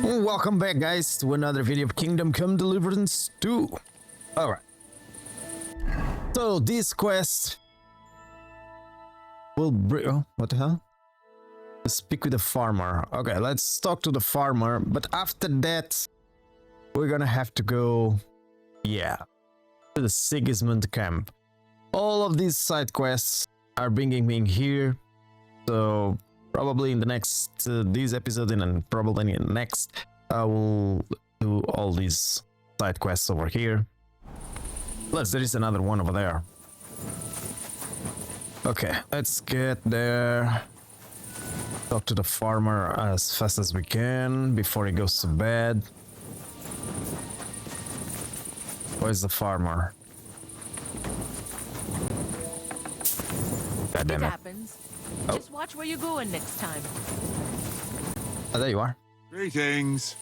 Welcome back, guys, to another video of Kingdom Come Deliverance 2. Alright. So, this quest will bring... Oh, what the hell? Speak with the farmer. Okay, let's talk to the farmer. But after that, we're gonna have to go... Yeah. To the Sigismund camp. All of these side quests are bringing me here. So... Probably in the next this episode and probably in the next I will do all these side quests over here. Plus there is another one over there. Okay, let's get there. Talk to the farmer as fast as we can before he goes to bed. Where's the farmer? God damn it. Oh. Just watch where you're going next time. Oh, there you are. Greetings.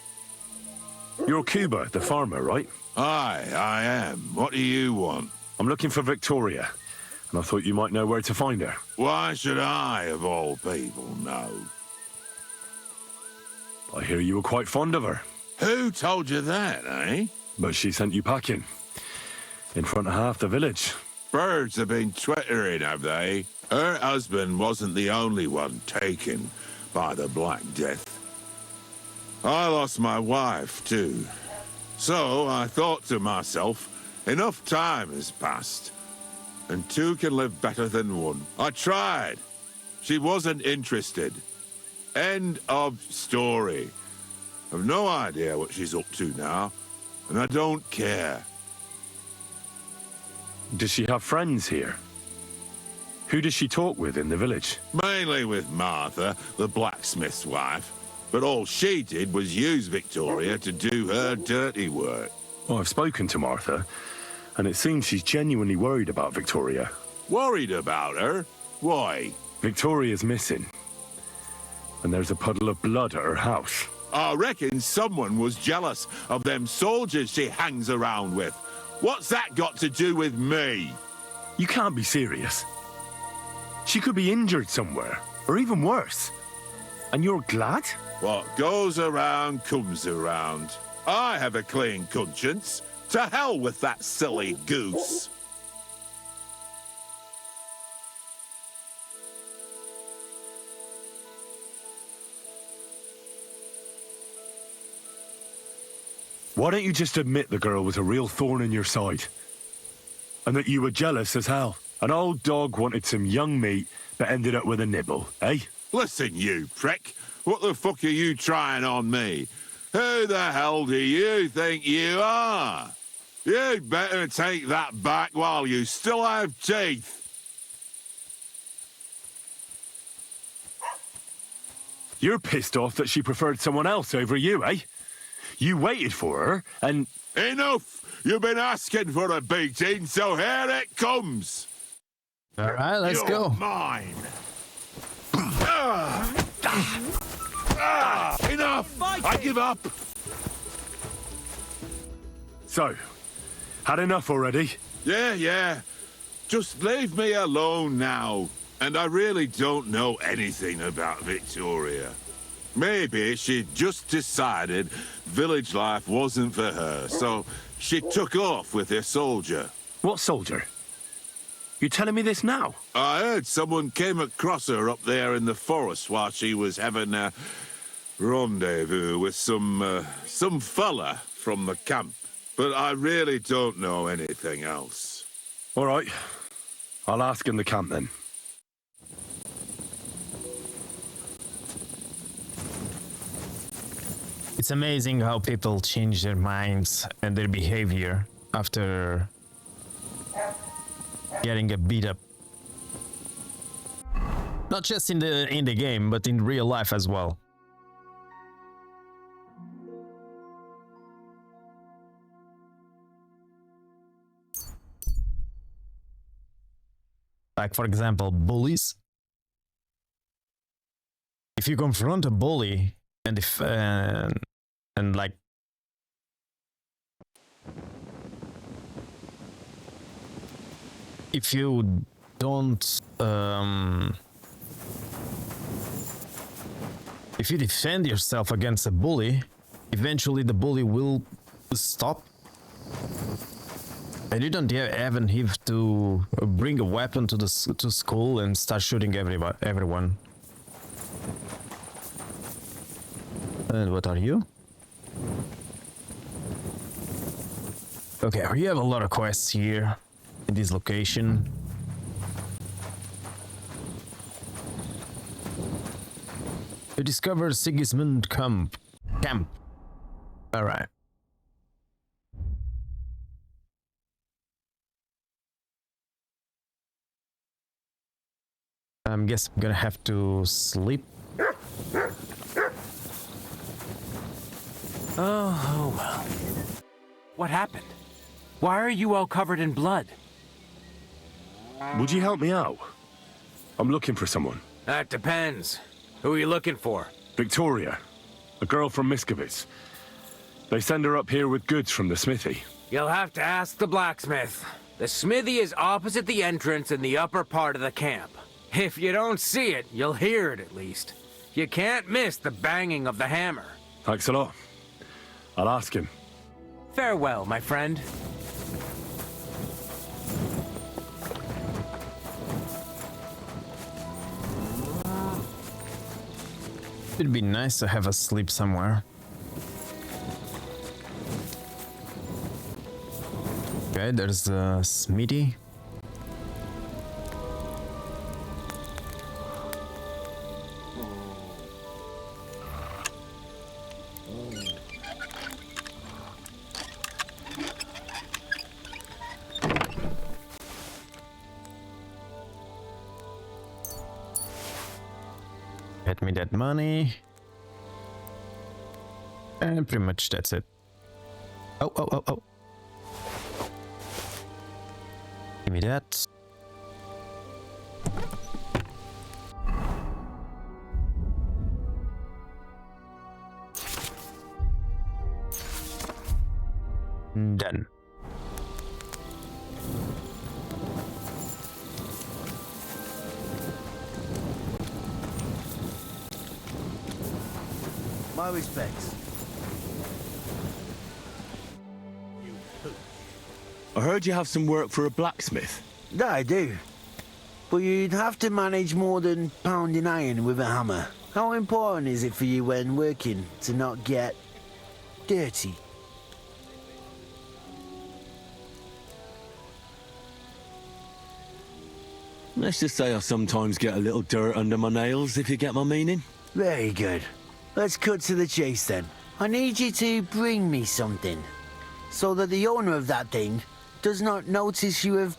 You're Cuba, the farmer, right? Aye, I am. What do you want? I'm looking for Victoria, and I thought you might know where to find her. Why should I, of all people, know? I hear you were quite fond of her. Who told you that, eh? But she sent you packing. In front of half the village. Birds have been twittering, have they? Her husband wasn't the only one taken by the Black Death. I lost my wife, too. So I thought to myself, enough time has passed, and two can live better than one. I tried. She wasn't interested. End of story. I've no idea what she's up to now, and I don't care. Does she have friends here? Who does she talk with in the village? Mainly with Martha, the blacksmith's wife. But all she did was use Victoria to do her dirty work. Well, I've spoken to Martha, and it seems she's genuinely worried about Victoria. Worried about her? Why? Victoria's missing, and there's a puddle of blood at her house. I reckon someone was jealous of them soldiers she hangs around with. What's that got to do with me? You can't be serious. She could be injured somewhere, or even worse. And you're glad? What goes around comes around. I have a clean conscience. To hell with that silly goose. Why don't you just admit the girl was a real thorn in your side? And that you were jealous as hell? An old dog wanted some young meat, but ended up with a nibble, eh? Listen, you prick. What the fuck are you trying on me? Who the hell do you think you are? You'd better take that back while you still have teeth. You're pissed off that she preferred someone else over you, eh? You waited for her, and... Enough! You've been asking for a beating, so here it comes! Alright, let's go. Mine! Enough! I give up! So, had enough already? Yeah. Just leave me alone now. And I really don't know anything about Victoria. Maybe she just decided village life wasn't for her, so she took off with her soldier. What soldier? You telling me this now? I heard someone came across her up there in the forest while she was having a rendezvous with some fella from the camp. But I really don't know anything else. All right. I'll ask in the camp then. It's amazing how people change their minds and their behavior after getting a beat up. Not just in the game, but in real life as well. Like, for example, bullies. If you confront a bully and like if you don't if you defend yourself against a bully, eventually the bully will stop. And you don't even have to bring a weapon to Skoll and start shooting everyone. And what are you? Okay, we have a lot of quests here in this location. You discovered Sigismund Camp. Alright. I guess I'm gonna have to sleep. Oh, well. What happened? Why are you all covered in blood? Would you help me out? I'm looking for someone. That depends. Who are you looking for? Victoria, a girl from Miskovitz. They send her up here with goods from the smithy. You'll have to ask the blacksmith. The smithy is opposite the entrance in the upper part of the camp. If you don't see it, you'll hear it at least. You can't miss the banging of the hammer. Thanks a lot. I'll ask him. Farewell, my friend. It'd be nice to have a sleep somewhere. Okay, there's the smithy. Get me that money. And pretty much that's it. Oh. Give me that. Done. My respects. I heard you have some work for a blacksmith. I do. But you'd have to manage more than pounding iron with a hammer. How important is it for you when working to not get dirty? Let's just say I sometimes get a little dirt under my nails, if you get my meaning. Very good. Let's cut to the chase then. I need you to bring me something, so that the owner of that thing does not notice you have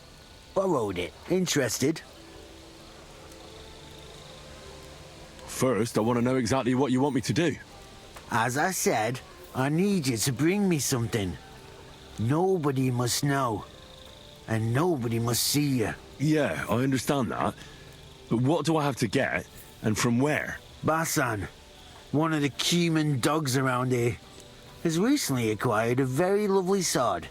borrowed it. Interested? First, I want to know exactly what you want me to do. As I said, I need you to bring me something. Nobody must know, and nobody must see you. Yeah, I understand that. But what do I have to get, and from where? Basan, one of the cumin dogs around here, has recently acquired a very lovely sword.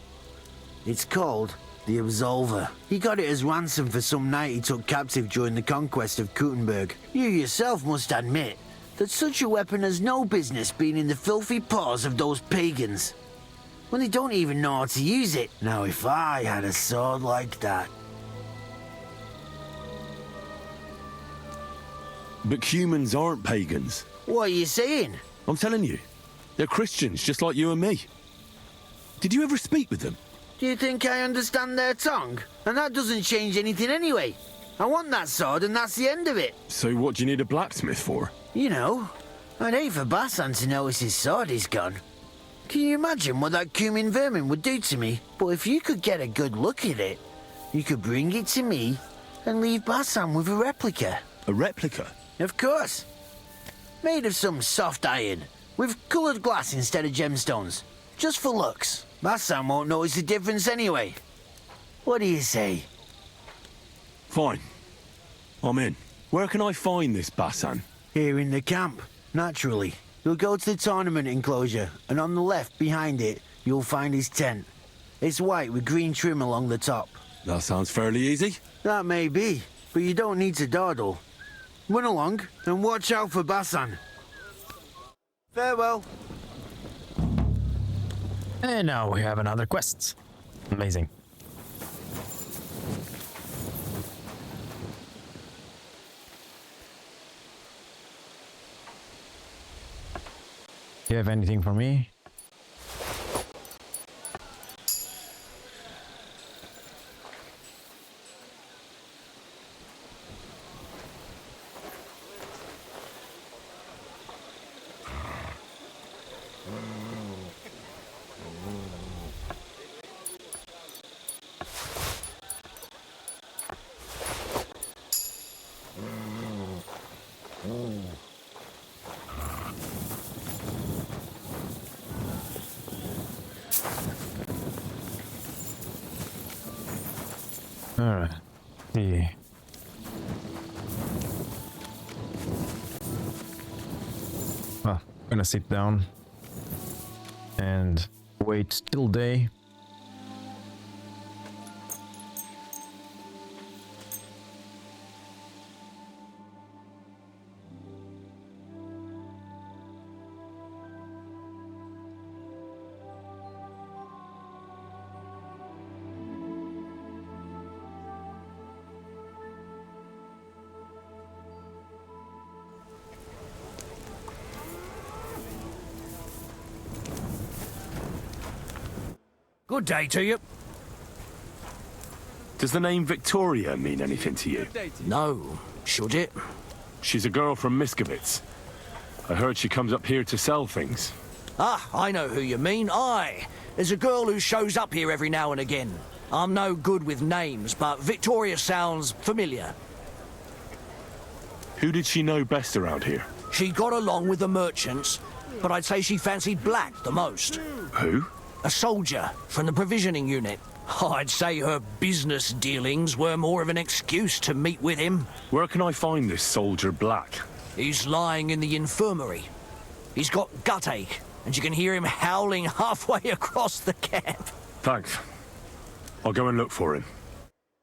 It's called the Absolver. He got it as ransom for some knight he took captive during the conquest of Kuttenberg. You yourself must admit that such a weapon has no business being in the filthy paws of those pagans, when they don't even know how to use it. Now if I had a sword like that... But humans aren't pagans. What are you saying? I'm telling you. They're Christians, just like you and me. Did you ever speak with them? Do you think I understand their tongue? And that doesn't change anything anyway. I want that sword and that's the end of it. So what do you need a blacksmith for? You know, I'd hate for Basan to notice his sword is gone. Can you imagine what that cumin vermin would do to me? But if you could get a good look at it, you could bring it to me and leave Basan with a replica. A replica? Of course. Made of some soft iron, with coloured glass instead of gemstones. Just for looks. Basan won't notice the difference anyway. What do you say? Fine. I'm in. Where can I find this Basan? Here in the camp, naturally. You'll go to the tournament enclosure, and on the left behind it, you'll find his tent. It's white with green trim along the top. That sounds fairly easy. That may be, but you don't need to dawdle. Run along and watch out for Basan. Farewell. And now we have another quest. Amazing. Do you have anything for me? Alright. See. Well, I'm gonna sit down and wait till day. Good day to you. Does the name Victoria mean anything to you? No. Should it? She's a girl from Miskovitz. I heard she comes up here to sell things. Ah, I know who you mean. Aye. There's a girl who shows up here every now and again. I'm no good with names, but Victoria sounds familiar. Who did she know best around here? She got along with the merchants, but I'd say she fancied Black the most. Who? A soldier from the provisioning unit. I'd say her business dealings were more of an excuse to meet with him. Where can I find this soldier Black? He's lying in the infirmary. He's got gut ache, and you can hear him howling halfway across the camp. Thanks. I'll go and look for him.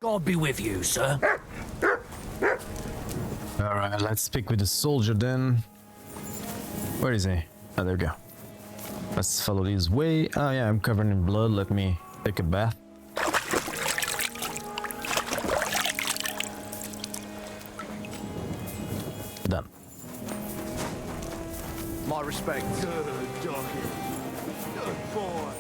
God be with you, sir. Alright, let's speak with the soldier then. Where is he? Oh, there we go. Let's follow this way. Oh yeah, I'm covered in blood. Let me take a bath. Done. My respect. Good doggy. Good boy.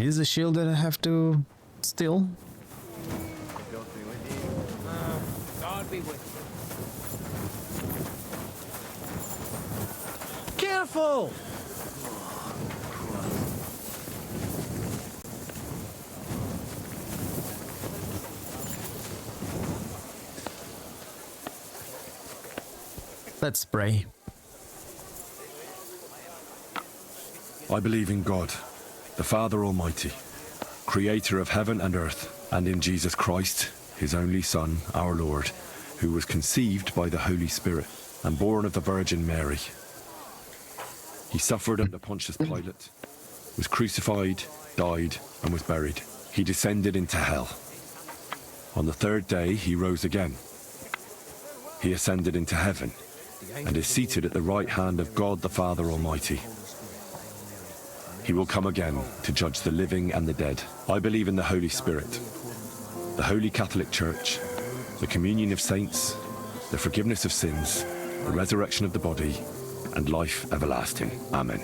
Is the shield that I have to steal? God be with you. Careful! Let's pray. I believe in God, the Father Almighty, creator of heaven and earth, and in Jesus Christ, his only Son, our Lord, who was conceived by the Holy Spirit and born of the Virgin Mary. He suffered under Pontius Pilate, was crucified, died, and was buried. He descended into hell. On the third day, he rose again. He ascended into heaven and is seated at the right hand of God the Father Almighty. He will come again to judge the living and the dead. I believe in the Holy Spirit, the Holy Catholic Church, the communion of saints, the forgiveness of sins, the resurrection of the body, and life everlasting. Amen.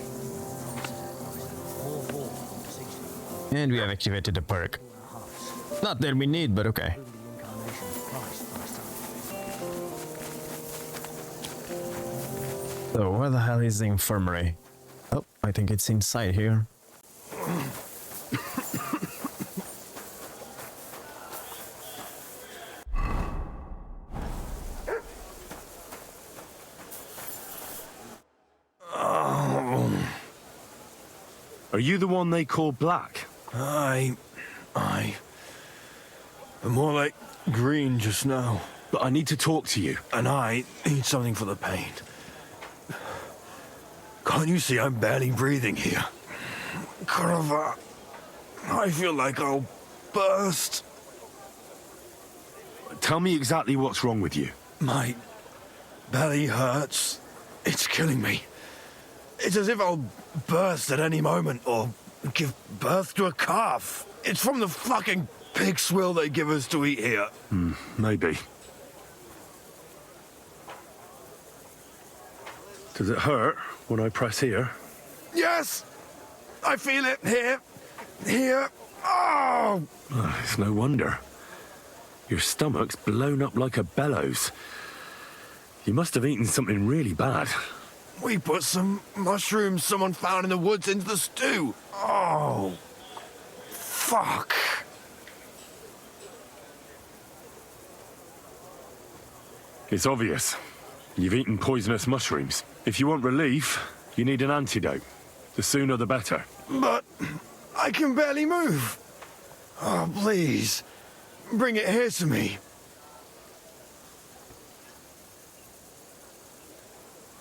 And we have activated the perk. Not that we need, but okay. So where the hell is the infirmary? Oh, I think it's inside here. Are you the one they call Black? Aye. I'm more like green just now. But I need to talk to you. And I need something for the pain. Can't you see I'm barely breathing here? Carver, I feel like I'll burst. Tell me exactly what's wrong with you. My belly hurts. It's killing me. It's as if I'll burst at any moment or give birth to a calf. It's from the fucking pig swill they give us to eat here. Maybe. Does it hurt when I press here? Yes! I feel it here. Here. Oh! It's no wonder. Your stomach's blown up like a bellows. You must have eaten something really bad. We put some mushrooms someone found in the woods into the stew. Oh. Fuck. It's obvious. You've eaten poisonous mushrooms. If you want relief, you need an antidote. The sooner the better. But I can barely move. Oh, please. Bring it here to me.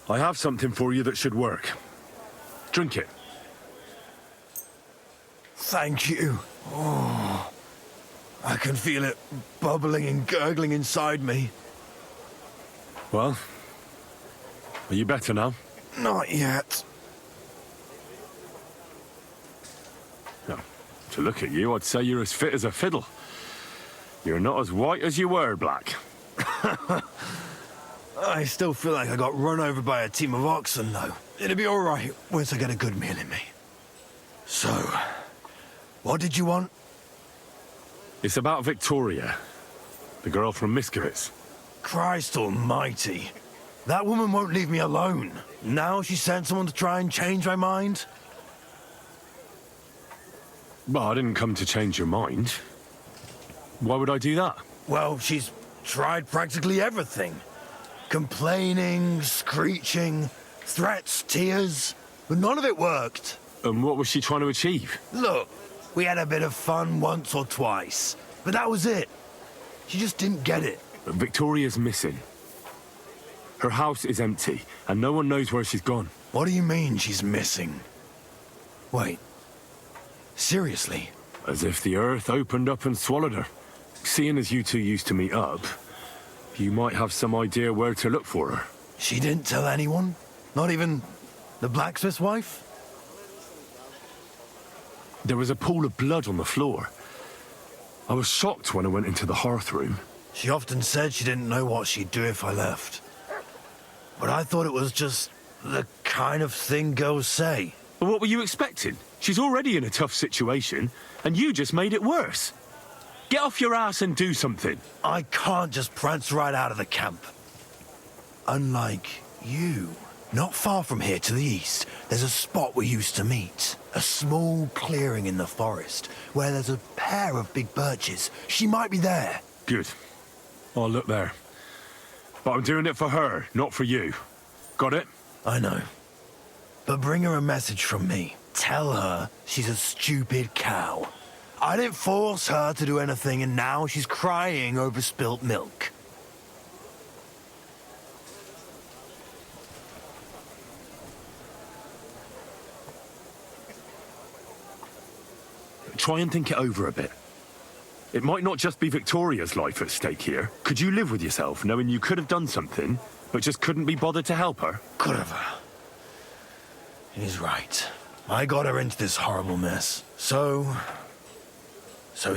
I have something for you that should work. Drink it. Thank you. Oh, I can feel it bubbling and gurgling inside me. Well, are you better now? Not yet. No. To look at you, I'd say you're as fit as a fiddle. You're not as white as you were, Black. I still feel like I got run over by a team of oxen, though. It'll be all right once I get a good meal in me. So, what did you want? It's about Victoria, the girl from Miskovitz. Christ almighty. That woman won't leave me alone. Now she sent someone to try and change my mind? Well, I didn't come to change your mind. Why would I do that? Well, she's tried practically everything. Complaining, screeching, threats, tears, but none of it worked. And what was she trying to achieve? Look, we had a bit of fun once or twice, but that was it. She just didn't get it. But Victoria's missing. Her house is empty, and no one knows where she's gone. What do you mean she's missing? Wait. Seriously? As if the earth opened up and swallowed her. Seeing as you two used to meet up, you might have some idea where to look for her. She didn't tell anyone? Not even the blacksmith's wife? There was a pool of blood on the floor. I was shocked when I went into the hearth room. She often said she didn't know what she'd do if I left. But I thought it was just the kind of thing girls say. Well, what were you expecting? She's already in a tough situation, and you just made it worse. Get off your ass and do something. I can't just prance right out of the camp. Unlike you. Not far from here to the east, there's a spot we used to meet. A small clearing in the forest, where there's a pair of big birches. She might be there. Good. I'll look there. But I'm doing it for her, not for you. Got it? I know. But bring her a message from me. Tell her she's a stupid cow. I didn't force her to do anything, and now she's crying over spilt milk. Try and think it over a bit. It might not just be Victoria's life at stake here. Could you live with yourself knowing you could have done something, but just couldn't be bothered to help her? Could have. He's right. I got her into this horrible mess. So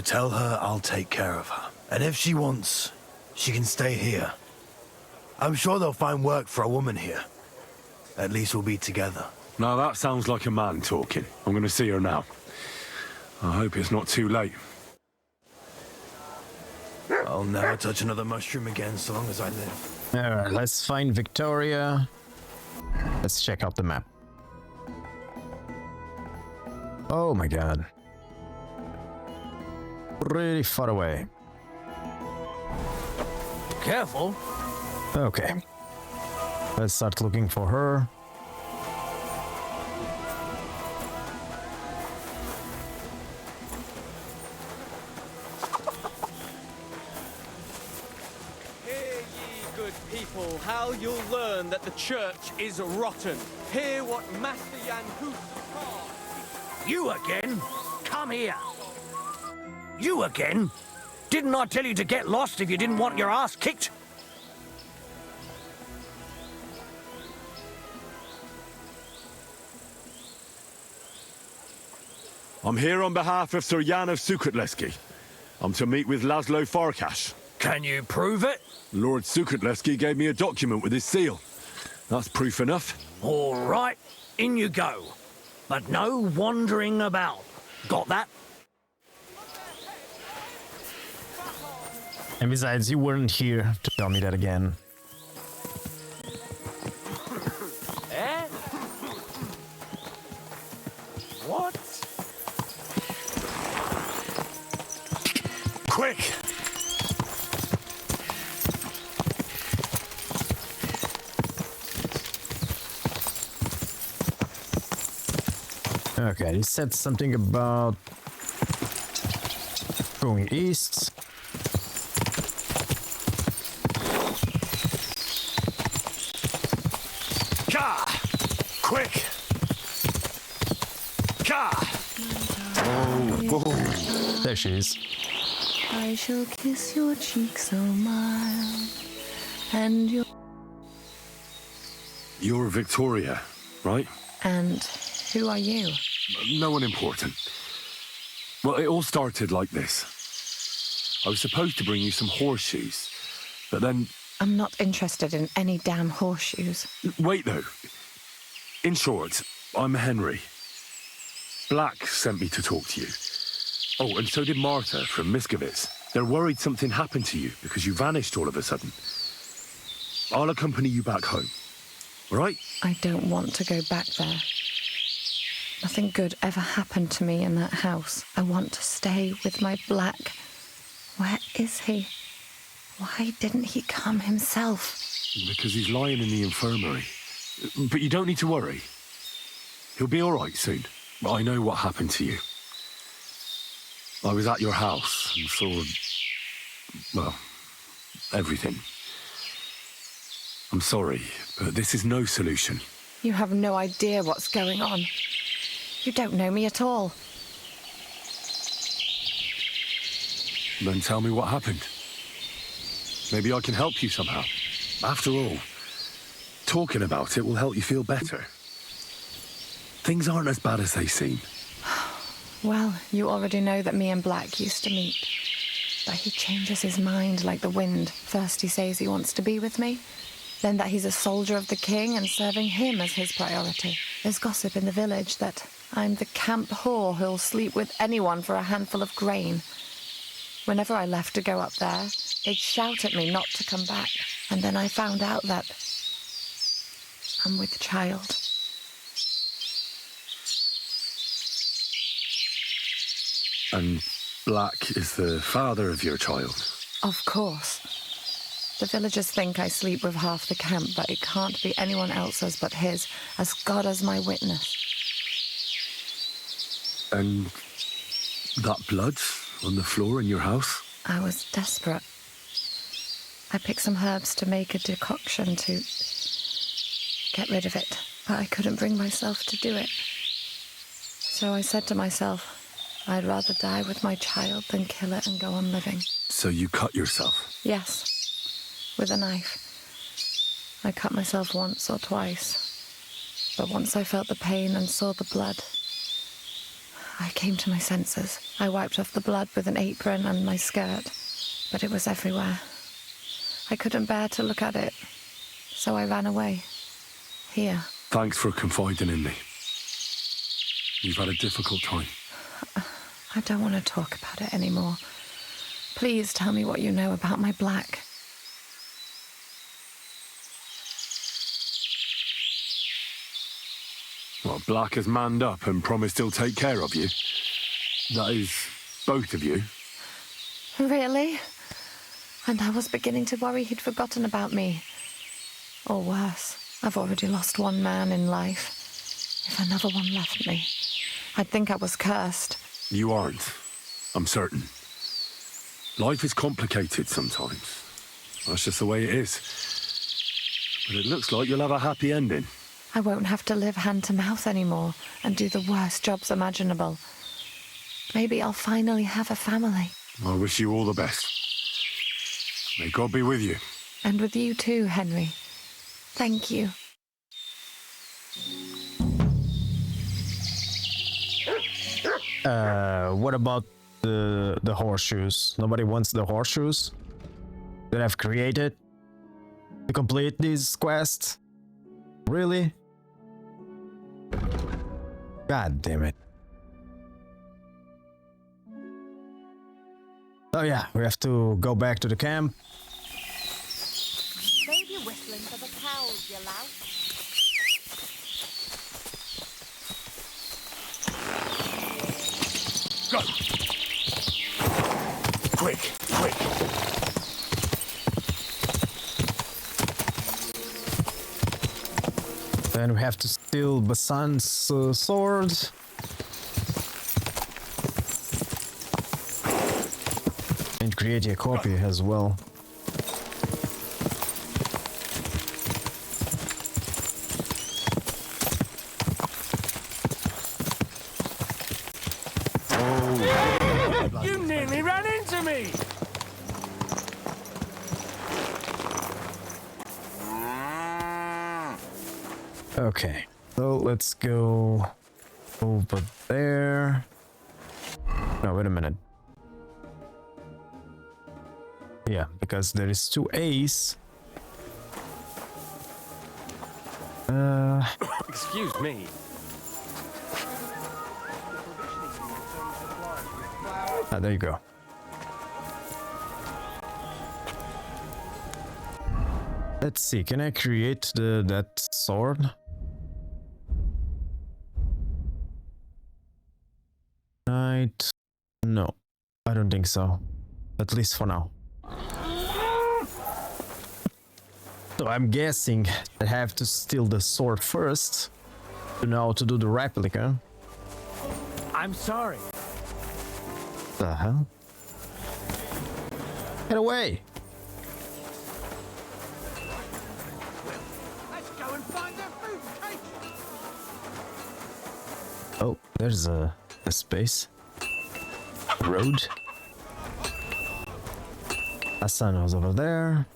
tell her I'll take care of her. And if she wants, she can stay here. I'm sure they'll find work for a woman here. At least we'll be together. Now that sounds like a man talking. I'm going to see her now. I hope it's not too late. I'll never touch another mushroom again so long as I live. Alright, let's find Victoria. Let's check out the map. Oh my god. Really far away. Careful. Okay. Let's start looking for her. How you'll learn that the church is rotten. Hear what Master Yanhus. You again? Come here. You again? Didn't I tell you to get lost if you didn't want your ass kicked? I'm here on behalf of Sir Jan of Sukutleski. I'm to meet with Laszlo Farkas. Can you prove it? Lord Sukutleski gave me a document with his seal. That's proof enough. All right, in you go. But no wandering about. Got that? And besides, you weren't here to tell me that again. Eh? What? Quick! Okay, he said something about going east. Ka! Quick! Ka! Oh, there she is. I shall kiss your cheek so mild, and your... You're Victoria, right? And who are you? No one important. Well, it all started like this. I was supposed to bring you some horseshoes, but then... I'm not interested in any damn horseshoes. Wait, though. In short, I'm Henry. Black sent me to talk to you. Oh, and so did Martha from Miskovitz. They're worried something happened to you because you vanished all of a sudden. I'll accompany you back home. All right? I don't want to go back there. Nothing good ever happened to me in that house. I want to stay with my Black. Where is he? Why didn't he come himself? Because he's lying in the infirmary. But you don't need to worry. He'll be all right soon. I know what happened to you. I was at your house and saw... well, everything. I'm sorry, but this is no solution. You have no idea what's going on. You don't know me at all. Then tell me what happened. Maybe I can help you somehow. After all, talking about it will help you feel better. Things aren't as bad as they seem. Well, you already know that me and Black used to meet. But he changes his mind like the wind. First he says he wants to be with me, then that he's a soldier of the king and serving him as his priority. There's gossip in the village that I'm the camp whore who'll sleep with anyone for a handful of grain. Whenever I left to go up there, they'd shout at me not to come back. And then I found out that I'm with child. And Black is the father of your child? Of course. The villagers think I sleep with half the camp, but it can't be anyone else's but his, as God as my witness. And that blood on the floor in your house? I was desperate. I picked some herbs to make a decoction to get rid of it, but I couldn't bring myself to do it. So I said to myself, I'd rather die with my child than kill it and go on living. So you cut yourself? Yes, with a knife. I cut myself once or twice, but once I felt the pain and saw the blood, I came to my senses. I wiped off the blood with an apron and my skirt, but it was everywhere. I couldn't bear to look at it, so I ran away. Here. Thanks for confiding in me. You've had a difficult time. I don't want to talk about it anymore. Please tell me what you know about my Black. Well, Black has manned up and promised he'll take care of you. That is, both of you. Really? And I was beginning to worry he'd forgotten about me. Or worse, I've already lost one man in life. If another one left me, I'd think I was cursed. You aren't. I'm certain. Life is complicated sometimes. That's just the way it is. But it looks like you'll have a happy ending. I won't have to live hand to mouth anymore and do the worst jobs imaginable. Maybe I'll finally have a family. I wish you all the best. May God be with you. And with you too, Henry. Thank you. What about the horseshoes? Nobody wants the horseshoes that I've created to complete this quest? Really? God damn it. Oh yeah, we have to go back to the camp. Save your whistling for the cows, you lout. Go! Quick, quick! Then we have to steal Basan's sword. And create a copy as well. You nearly ran into me! Okay, so let's go over there. No, wait a minute. Yeah, because there is 2 A's. Excuse me. Ah, there you go. Let's see, can I create that sword? Right. No, I don't think so. At least for now. So I'm guessing I have to steal the sword first to know how to do the replica. I'm sorry. The hell? Get away! Let's go and find their food cake. Oh, there's a space. Road. Hassan was over there.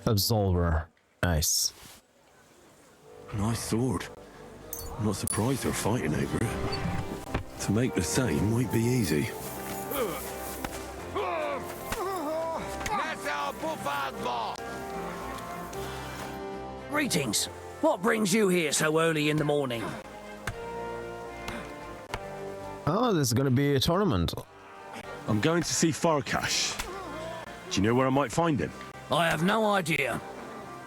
Absolver. Nice. Nice sword. I'm not surprised they're fighting over it. To make the same might be easy. Greetings. What brings you here so early in the morning? Oh, there's gonna be a tournament. I'm going to see Farkash. Do you know where I might find him? I have no idea.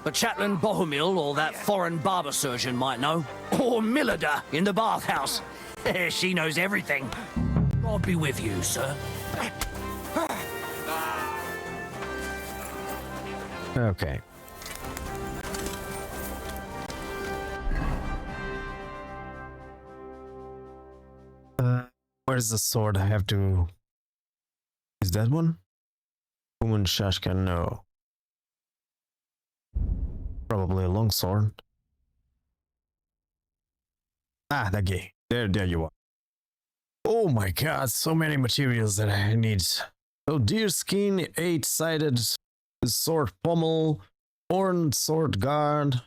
But Chatelain Bohemil or that foreign barber surgeon might know. Or Millada in the bathhouse. She knows everything. God be with you, sir. Okay. Where's the sword? I have to... Is that one? Woman Shashka, no. Probably a long sword. Ah, that guy. There you are. Oh my god, so many materials that I need. So deer skin, 8-sided sword pommel, horn sword guard.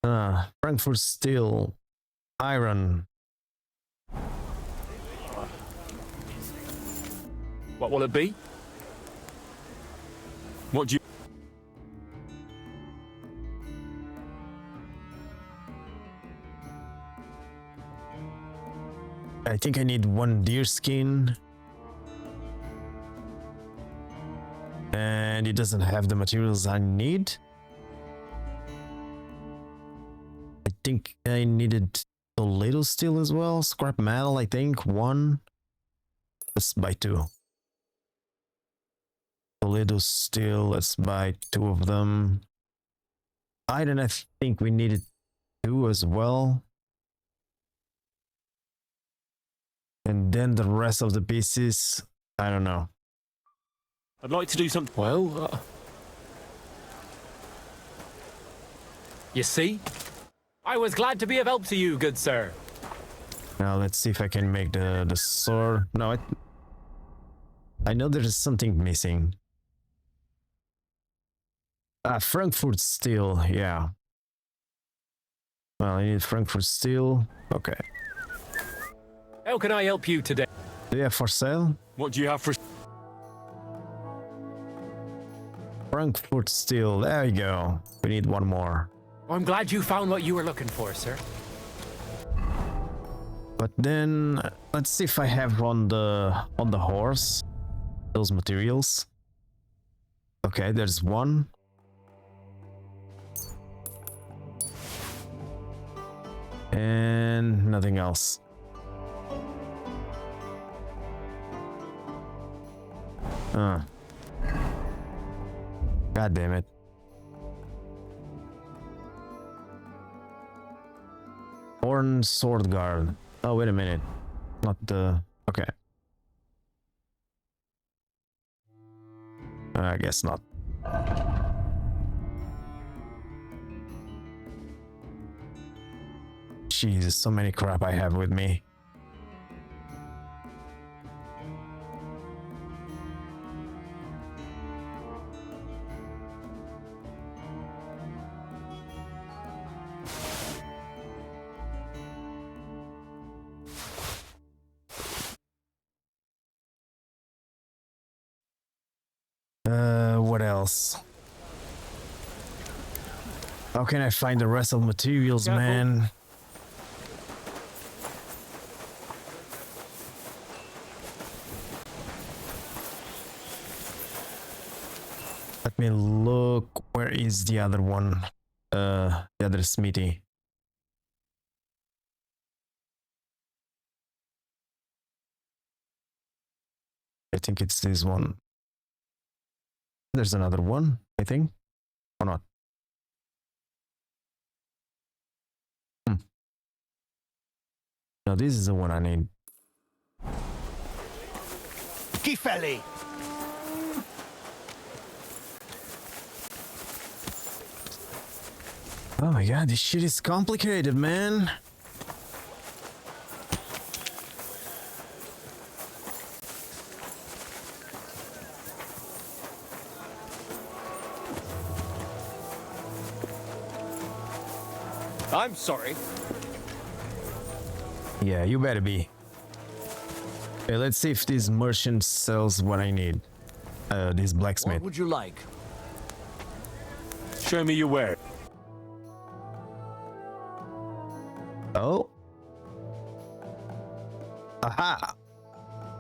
Frankfurt steel, iron. What will it be? What do you... I think I need 1 deer skin. And it doesn't have the materials I need. I think I needed Toledo steel as well. Scrap metal, I think. 1. Let's buy 2. Toledo steel, let's buy 2 of them. Iron, I think we needed 2 as well. And then the rest of the pieces, I don't know. I'd like to do something... Well, You see? I was glad to be of help to you, good sir. Now let's see if I can make the sword. No, I know there is something missing. Frankfurt steel, yeah. Well, I need Frankfurt steel. Okay. How can I help you today? Do you have for sale? What do you have for... Frankfurt steel, there you go. We need one more. I'm glad you found what you were looking for, sir. But then let's see if I have on the horse those materials. Okay, there's one. And nothing else. God damn it. Horn sword guard. Oh, wait a minute. Not the... Okay. I guess not. Jesus, so many crap I have with me. What else? How can I find the rest of materials, man? Let me look. Where is the other one? The other smithy. I think it's this one. There's another one, I think. Or not? No, this is the one I need. Kifeli! Oh my god, this shit is complicated, man. I'm sorry. Yeah, you better be. Okay, let's see if this merchant sells what I need. This blacksmith. What would you like? Show me your wares. Oh. Aha.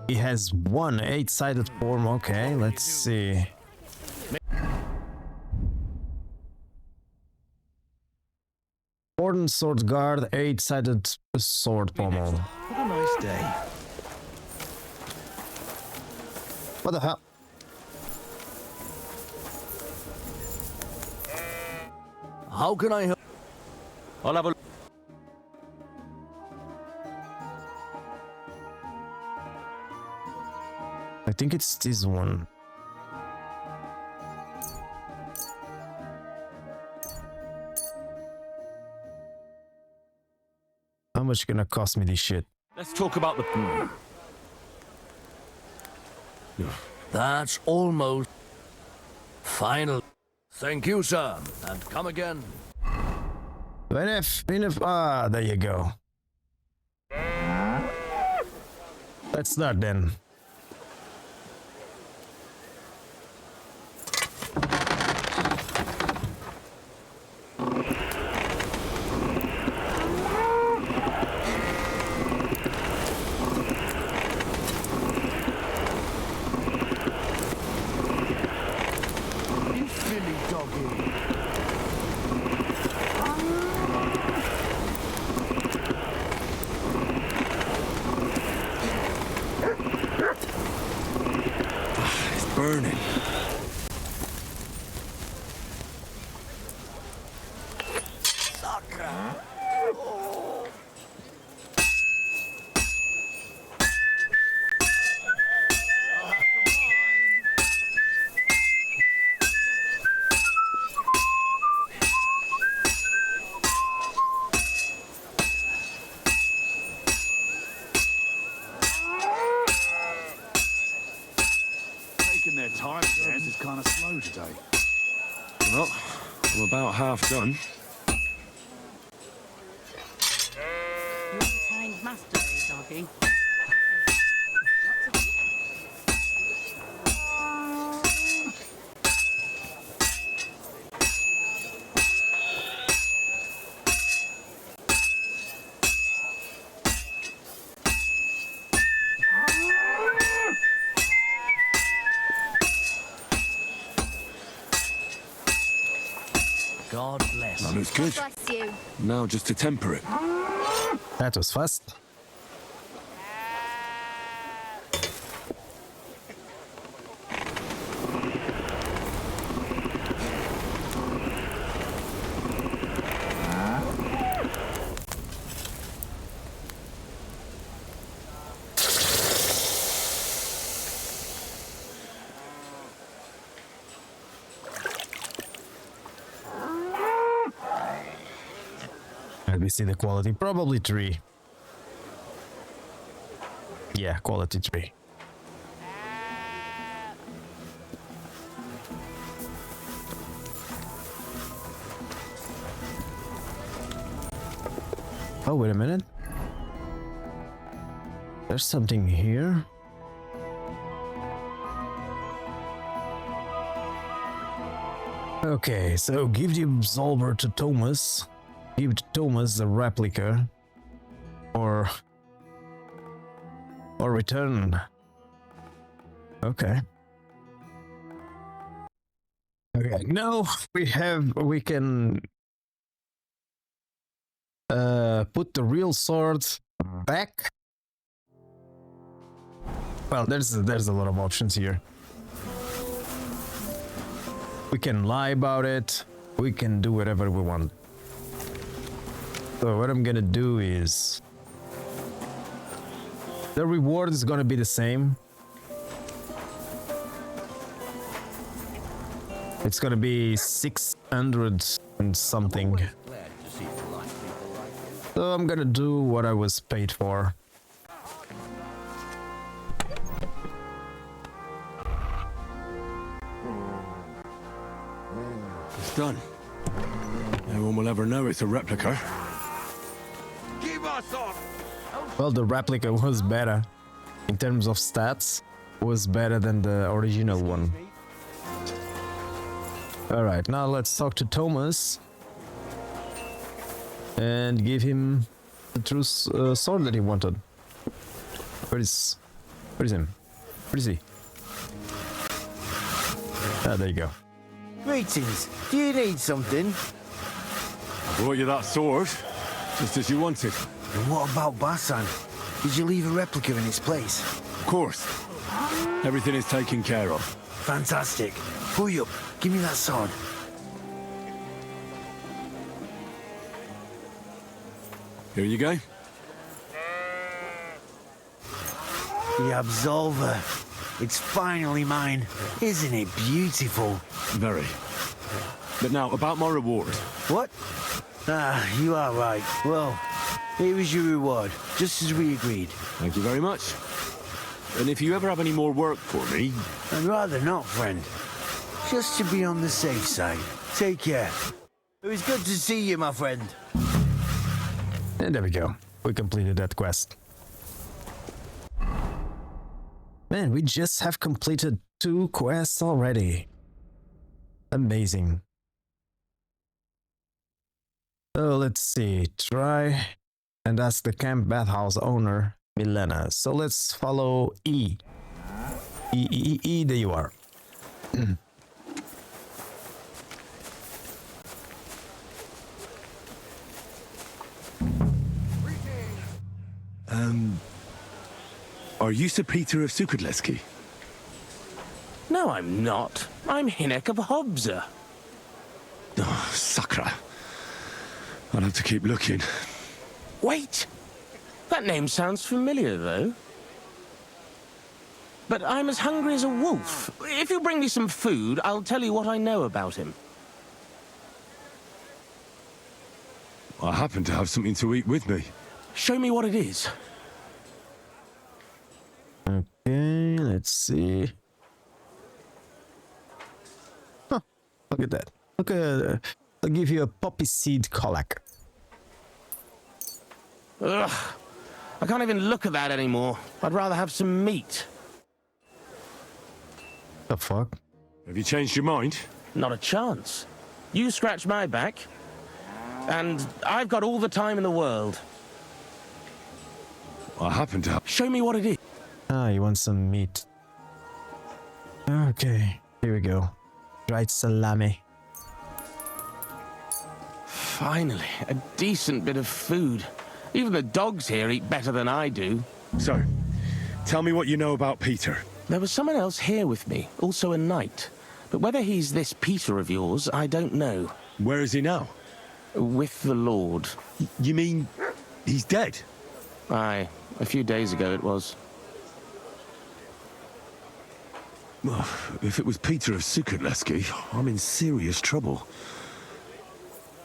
He has one 8-sided form. Okay, let's see. Important sword guard, 8-sided sword pommel. What a nice day. What the hell? How can I help? I'll have a... I think it's this one. How much gonna cost me this shit? Let's talk about the... That's almost... Final. Thank you, sir. And come again. Ah, there you go. Let's start then. time, This is kind of slow today. Well, I'm about half done. You're a trained master, eh, doggy? God bless. That looks good. God bless you. Now just to temper it. That was fast. Let me see the quality. Probably 3. Yeah, quality 3. Oh, wait a minute. There's something here. Okay, so give the Absolver to Thomas. Give Thomas the replica. Or return. Okay. Okay, now we can put the real sword back. Well, there's a lot of options here. We can lie about it. We can do whatever we want. So what I'm gonna do is the reward is gonna be the same. It's gonna be 600 and something. So I'm gonna do what I was paid for. It's done. No one will ever know it's a replica. Keep us on! Well, the replica was better. In terms of stats, was better than the original one. Alright, now let's talk to Thomas. And give him the true sword that he wanted. Where is him? Where is he? Ah, there you go. Greetings. Do you need something? Brought you that sword, just as you wanted. And what about Basan? Did you leave a replica in its place? Of course. Everything is taken care of. Fantastic. Hurry up. Give me that sword. Here you go. The Absolver. It's finally mine. Isn't it beautiful? Very. But now, about my reward. What? Ah, you are right. Well, here is your reward, just as we agreed. Thank you very much. And if you ever have any more work for me... I'd rather not, friend. Just to be on the safe side. Take care. It was good to see you, my friend. And there we go. We completed that quest. Man, we just have completed 2 quests already. Amazing. So let's see. Try and ask the camp bathhouse owner, Milena. So let's follow E. E, there you are. Are you Sir Peter of Sukadleski? No, I'm not. I'm Hinnock of Hobser. Oh, Sakra. I'll have to keep looking. Wait! That name sounds familiar, though. But I'm as hungry as a wolf. If you bring me some food, I'll tell you what I know about him. I happen to have something to eat with me. Show me what it is. Okay, let's see. Look at that. Look at. I'll give you a poppy seed colac. Ugh. I can't even look at that anymore. I'd rather have some meat. The fuck? Have you changed your mind? Not a chance. You scratch my back, and I've got all the time in the world. I happen to have... Show me what it is. Ah, you want some meat. Okay, here we go. Dried salami. Finally, a decent bit of food. Even the dogs here eat better than I do. So, tell me what you know about Peter. There was someone else here with me, also a knight. But whether he's this Peter of yours, I don't know. Where is he now? With the Lord. You mean he's dead? Aye, a few days ago it was. Well, if it was Peter of Sukatleski, I'm in serious trouble.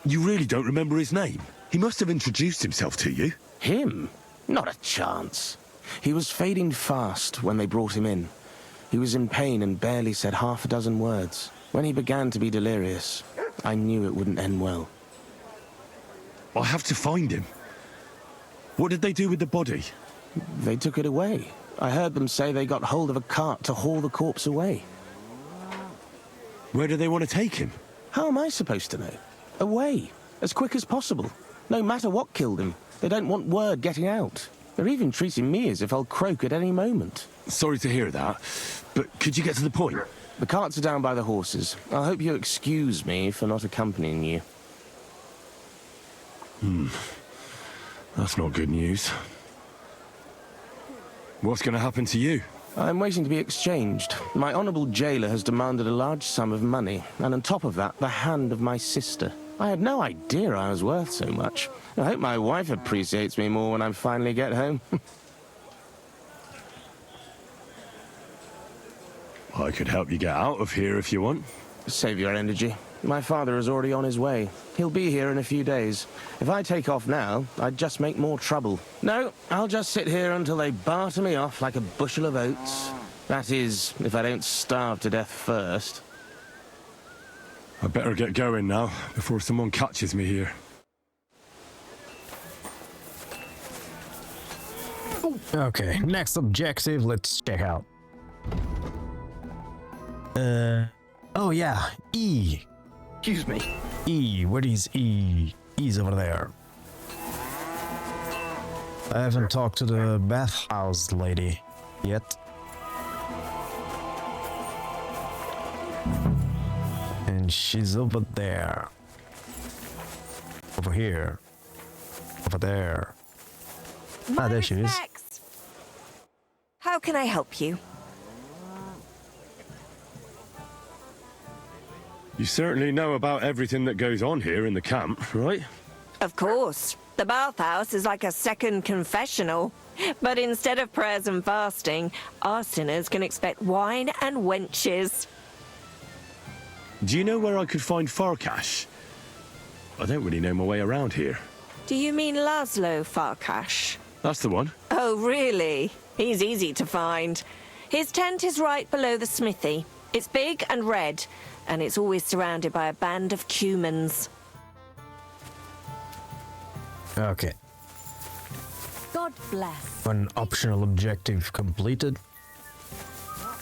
You really don't remember his name? He must have introduced himself to you. Him? Not a chance. He was fading fast when they brought him in. He was in pain and barely said half a dozen words. When he began to be delirious, I knew it wouldn't end well. I have to find him. What did they do with the body? They took it away. I heard them say they got hold of a cart to haul the corpse away. Where do they want to take him? How am I supposed to know? Away, as quick as possible. No matter what killed him, they don't want word getting out. They're even treating me as if I'll croak at any moment. Sorry to hear that, but could you get to the point? The carts are down by the horses. I hope you'll excuse me for not accompanying you. That's not good news. What's going to happen to you? I'm waiting to be exchanged. My honourable jailer has demanded a large sum of money, and on top of that, the hand of my sister. I had no idea I was worth so much. I hope my wife appreciates me more when I finally get home. I could help you get out of here if you want. Save your energy. My father is already on his way. He'll be here in a few days. If I take off now, I'd just make more trouble. No, I'll just sit here until they barter me off like a bushel of oats. That is, if I don't starve to death first. I better get going now, before someone catches me here. Okay, next objective, let's check out. Oh yeah, E. Excuse me. E, where is E? E's over there. I haven't talked to the bathhouse lady yet. And she's over there. Over here. Over there. Ah, there she is. How can I help you? You certainly know about everything that goes on here in the camp, right? Of course. The bathhouse is like a second confessional. But instead of prayers and fasting, our sinners can expect wine and wenches. Do you know where I could find Farkash? I don't really know my way around here. Do you mean Laszlo Farkash? That's the one. Oh, really? He's easy to find. His tent is right below the smithy. It's big and red, and it's always surrounded by a band of cumans. Okay. God bless. One optional objective completed.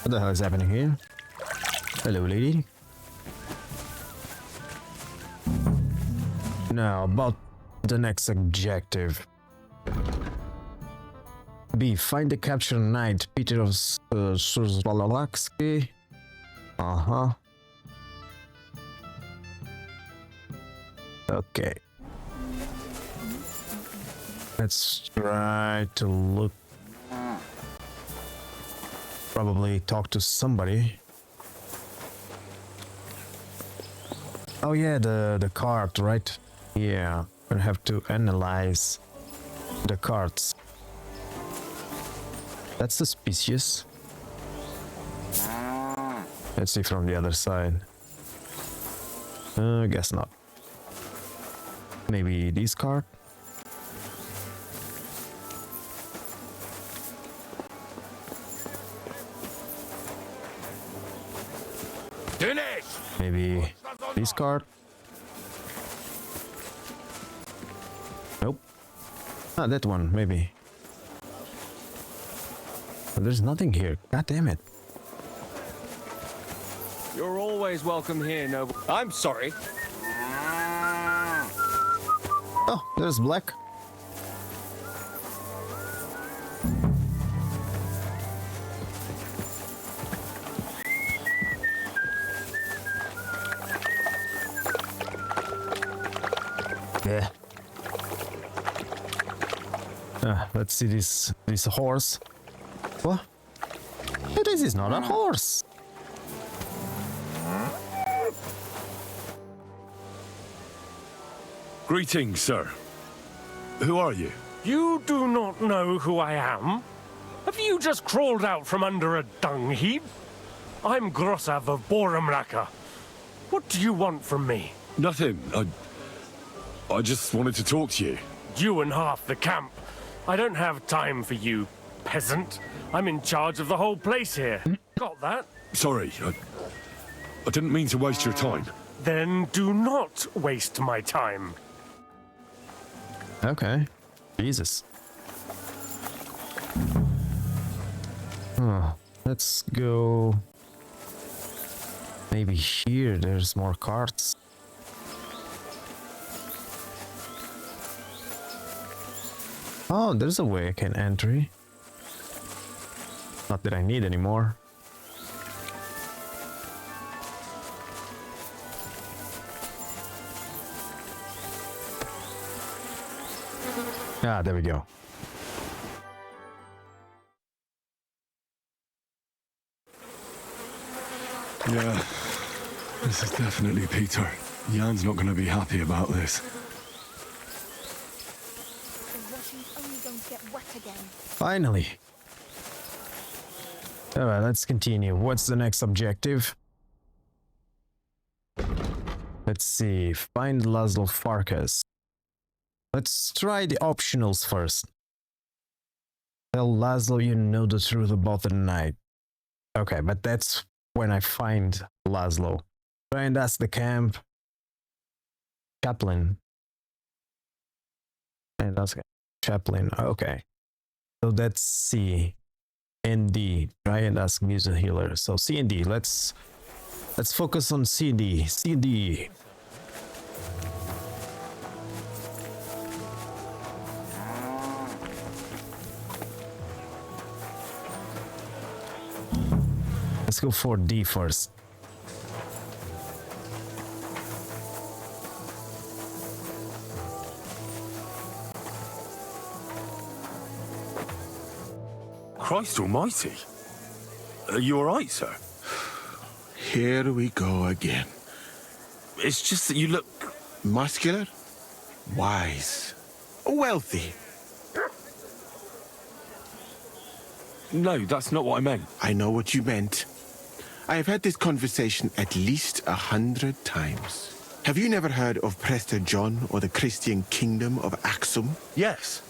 What the hell is happening here? Hello, lady. Now, about the next objective. B. Find the captured knight, Peter of Suzlalaksky. Okay. Let's try to look. Probably talk to somebody. Oh yeah, the card, right? Yeah, gonna have to analyze the cards. That's suspicious. Let's see from the other side. I guess not. Maybe this card? Finish! Maybe Discard. Nope. Ah, that one, maybe. But there's nothing here. God damn it. You're always welcome here, Noble. I'm sorry. Oh, there's Black. Yeah. Let's see this horse. What? This is not a horse. Greetings, sir. Who are you? You do not know who I am? Have you just crawled out from under a dung heap? I'm Grossav of Boramraka. What do you want from me? Nothing. I just wanted to talk to you. You and half the camp. I don't have time for you, peasant. I'm in charge of the whole place here. Got that? Sorry, I didn't mean to waste your time. Then do not waste my time. Okay. Jesus. Oh, let's go. Maybe here there's more cards. Oh, there's a way I can enter. Not that I need anymore. Ah, there we go. Yeah, this is definitely Peter. Jan's not going to be happy about this. Finally. Alright, let's continue. What's the next objective? Let's see. Find Laszlo Farkas. Let's try the optionals first. Tell Laszlo you know the truth about the night. Okay, but that's when I find Laszlo. Try and ask the camp. Chaplain. And ask Chaplain. Okay. So that's C and D. Try and ask music healer. So C and D. Let's focus on C and D. C and D. Let's go for D first. Christ almighty. Are you alright, sir? Here we go again. It's just that you look... muscular, wise, wealthy. No, that's not what I meant. I know what you meant. I have had this conversation at least 100 times. Have you never heard of Prester John or the Christian kingdom of Axum? Yes.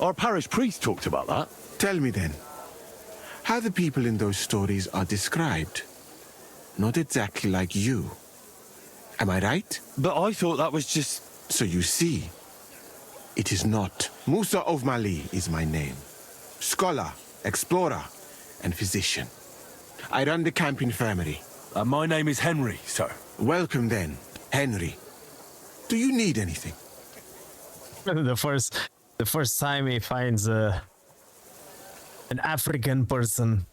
Our parish priest talked about that. Tell me then, how the people in those stories are described. Not exactly like you. Am I right? But I thought that was just... So you see, it is not. Musa of Mali is my name. Scholar, explorer, and physician. I run the camp infirmary. My name is Henry, sir. Welcome then, Henry. Do you need anything? The first time he finds an African person.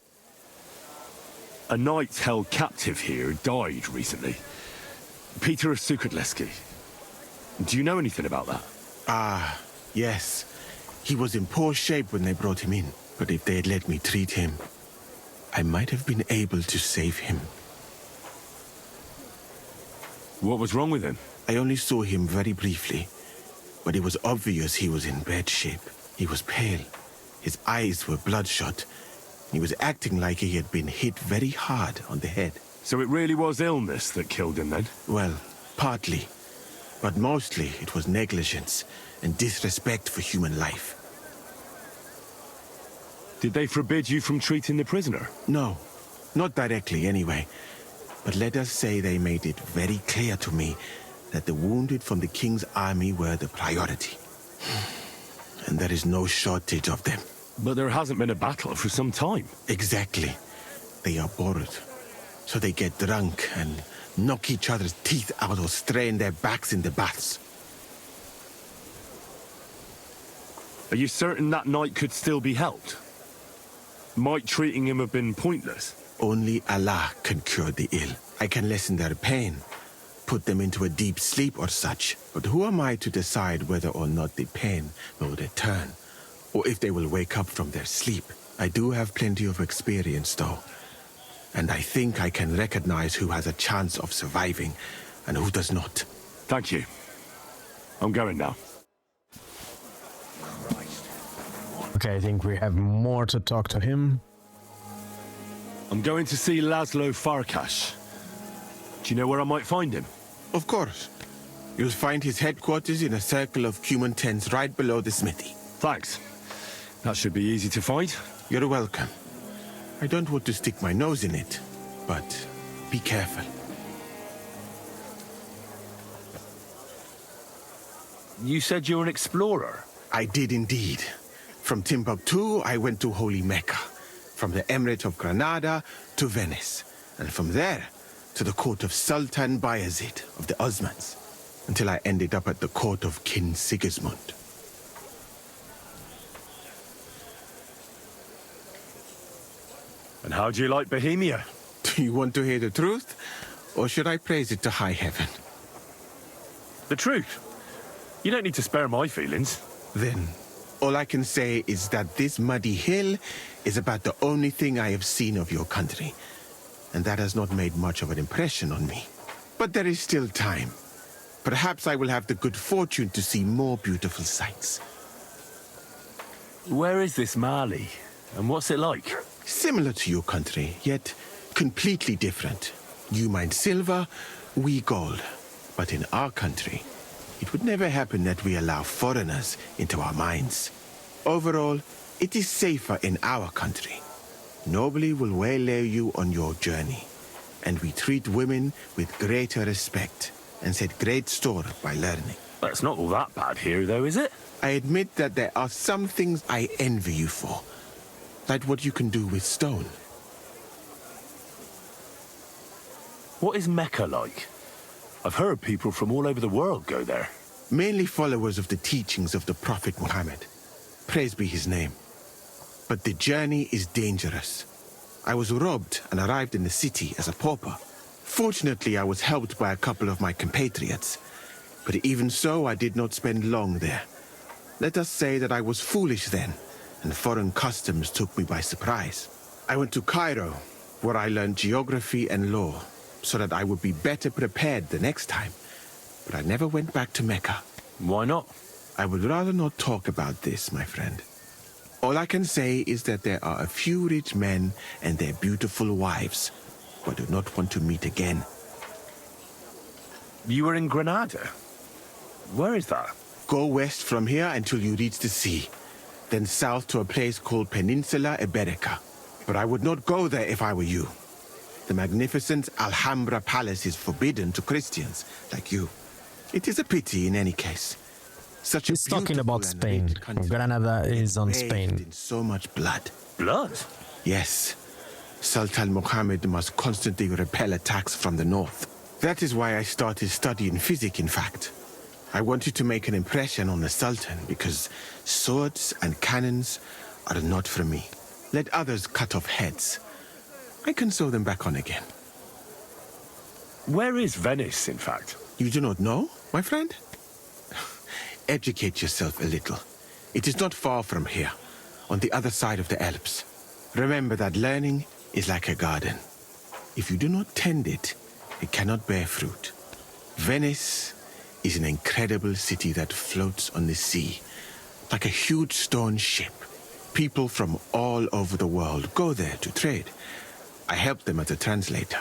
A knight held captive here died recently. Peter Sukatleski. Do you know anything about that? Ah, yes. He was in poor shape when they brought him in. But if they had let me treat him, I might have been able to save him. What was wrong with him? I only saw him very briefly, but it was obvious he was in bad shape. He was pale. His eyes were bloodshot. He was acting like he had been hit very hard on the head. So it really was illness that killed him then? Well, partly. But mostly it was negligence and disrespect for human life. Did they forbid you from treating the prisoner? No, not directly anyway. But let us say they made it very clear to me that the wounded from the king's army were the priority. And there is no shortage of them. But there hasn't been a battle for some time. Exactly. They are bored. So they get drunk and knock each other's teeth out or strain their backs in the baths. Are you certain that night could still be helped? Might treating him have been pointless? Only Allah can cure the ill. I can lessen their pain, put them into a deep sleep or such. But who am I to decide whether or not the pain will return, or if they will wake up from their sleep? I do have plenty of experience, though. And I think I can recognize who has a chance of surviving and who does not. Thank you. I'm going now. Okay, I think we have more to talk to him. I'm going to see Laszlo Farkas. Do you know where I might find him? Of course. You'll find his headquarters in a circle of cumin tents right below the smithy. Thanks. That should be easy to find. You're welcome. I don't want to stick my nose in it, but be careful. You said you're an explorer? I did indeed. From Timbuktu, I went to Holy Mecca. From the Emirate of Granada to Venice. And from there to the court of Sultan Bayezid of the Osmans. Until I ended up at the court of King Sigismund. And how do you like Bohemia? Do you want to hear the truth? Or should I praise it to high heaven? The truth? You don't need to spare my feelings. Then, all I can say is that this muddy hill is about the only thing I have seen of your country. And that has not made much of an impression on me. But there is still time. Perhaps I will have the good fortune to see more beautiful sights. Where is this Mali? And what's it like? Similar to your country, yet completely different. You mine silver, we gold. But in our country, it would never happen that we allow foreigners into our mines. Overall, it is safer in our country. Nobody will waylay you on your journey. And we treat women with greater respect and set great store by learning. That's not all that bad here, though, is it? I admit that there are some things I envy you for. Like what you can do with stone. What is Mecca like? I've heard people from all over the world go there. Mainly followers of the teachings of the Prophet Muhammad. Praise be his name. But the journey is dangerous. I was robbed and arrived in the city as a pauper. Fortunately, I was helped by a couple of my compatriots. But even so, I did not spend long there. Let us say that I was foolish then, and foreign customs took me by surprise. I went to Cairo, where I learned geography and law, so that I would be better prepared the next time. But I never went back to Mecca. Why not? I would rather not talk about this, my friend. All I can say is that there are a few rich men and their beautiful wives who I do not want to meet again. You were in Granada? Where is that? Go west from here until you reach the sea. Then south to a place called Peninsula Iberica. But I would not go there if I were you. The magnificent Alhambra Palace is forbidden to Christians like you. It is a pity in any case. Such He's talking about Spain. Granada is on Spain. In so much blood. Blood? Yes. Sultan Mohammed must constantly repel attacks from the north. That is why I started studying physics, in fact. I wanted to make an impression on the Sultan because swords and cannons are not for me. Let others cut off heads. I can sew them back on again. Where is Venice, in fact? You do not know, my friend? Educate yourself a little. It is not far from here, on the other side of the Alps. Remember that learning is like a garden. If you do not tend it, it cannot bear fruit. Venice is an incredible city that floats on the sea, like a huge stone ship. People from all over the world go there to trade. I help them as a translator,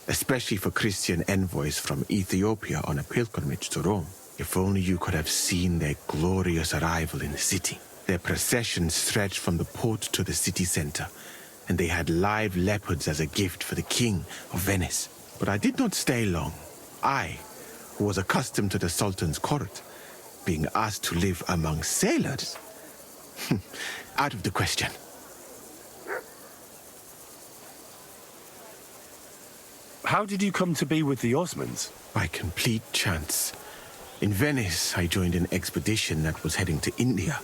especially for Christian envoys from Ethiopia on a pilgrimage to Rome. If only you could have seen their glorious arrival in the city. Their procession stretched from the port to the city center, and they had live leopards as a gift for the king of Venice. But I did not stay long. I, who was accustomed to the Sultan's court, being asked to live among sailors, out of the question. How did you come to be with the Osmonds? By complete chance. In Venice, I joined an expedition that was heading to India,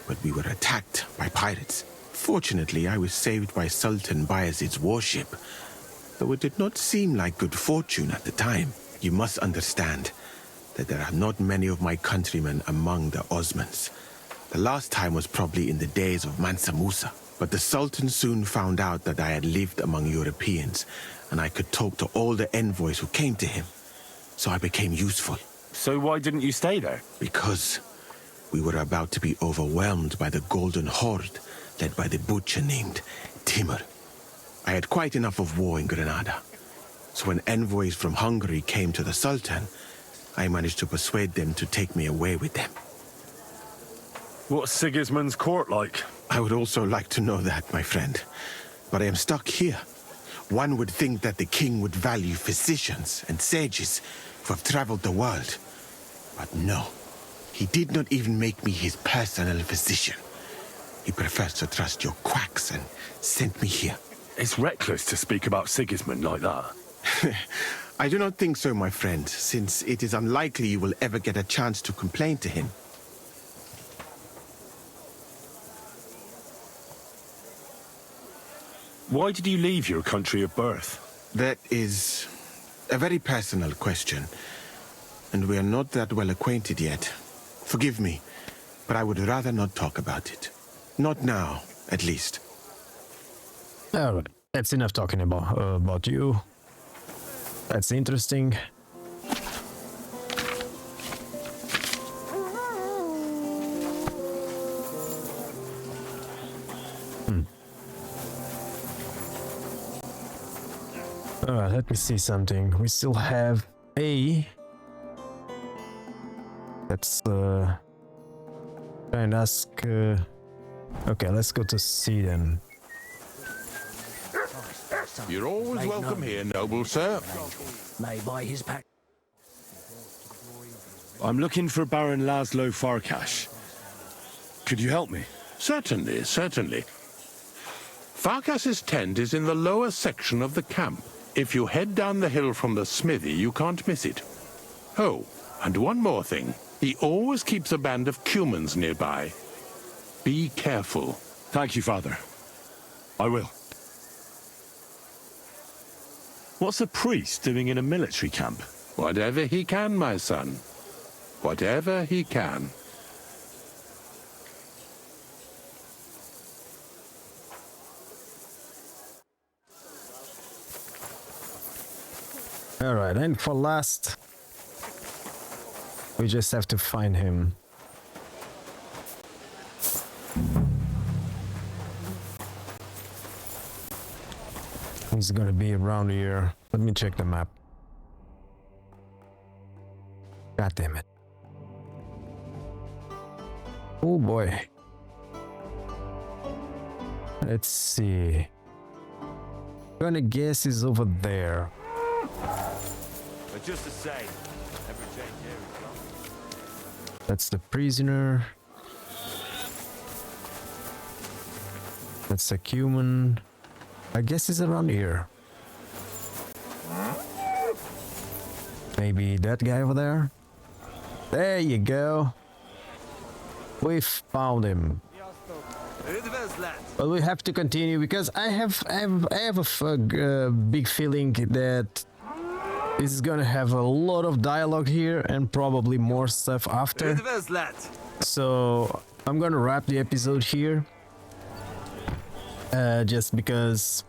but we were attacked by pirates. Fortunately, I was saved by Sultan Bayezid's warship, though it did not seem like good fortune at the time. You must understand that there are not many of my countrymen among the Osmonds. The last time was probably in the days of Mansa Musa. But the Sultan soon found out that I had lived among Europeans, and I could talk to all the envoys who came to him. So I became useful. So why didn't you stay there? Because we were about to be overwhelmed by the Golden Horde, led by the butcher named Timur. I had quite enough of war in Granada. So when envoys from Hungary came to the Sultan, I managed to persuade them to take me away with them. What's Sigismund's court like? I would also like to know that, my friend. But I am stuck here. One would think that the king would value physicians and sages who have traveled the world. But no, he did not even make me his personal physician. He prefers to trust your quacks and sent me here. It's reckless to speak about Sigismund like that. I do not think so, my friend, since it is unlikely you will ever get a chance to complain to him. Why did you leave your country of birth? That is a very personal question, and we are not that well acquainted yet. Forgive me, but I would rather not talk about it. Not now, at least. Alright, that's enough talking about you. That's interesting. Alright, let me see something. We still have a... Let's try and ask... Okay, let's go to C then. You're always welcome here, noble sir. Made by his pack. I'm looking for Baron Laszlo Farkas. Could you help me? Certainly, certainly. Farkas's tent is in the lower section of the camp. If you head down the hill from the smithy, you can't miss it. Oh, and one more thing. He always keeps a band of Cumans nearby. Be careful. Thank you, Father. I will. What's a priest doing in a military camp? Whatever he can, my son. Whatever he can. Alright, and for last, we just have to find him. He's gonna be around here. Let me check the map. God damn it. Oh boy. Let's see. Gonna guess he's over there. But just the same, every change here is gone. That's the prisoner. That's a human. I guess he's around here. Maybe that guy over there? There you go. We found him. But we have to continue because I have a big feeling that this is gonna have a lot of dialogue here and probably more stuff after. So I'm gonna wrap the episode here. Just because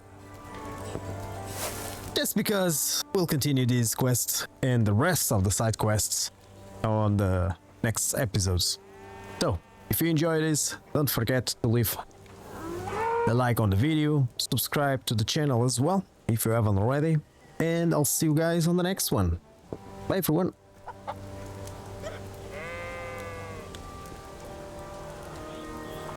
we'll continue these quests and the rest of the side quests on the next episodes. So if you enjoy this, don't forget to leave the like on the video, subscribe to the channel as well if you haven't already, and I'll see you guys on the next one. Bye everyone.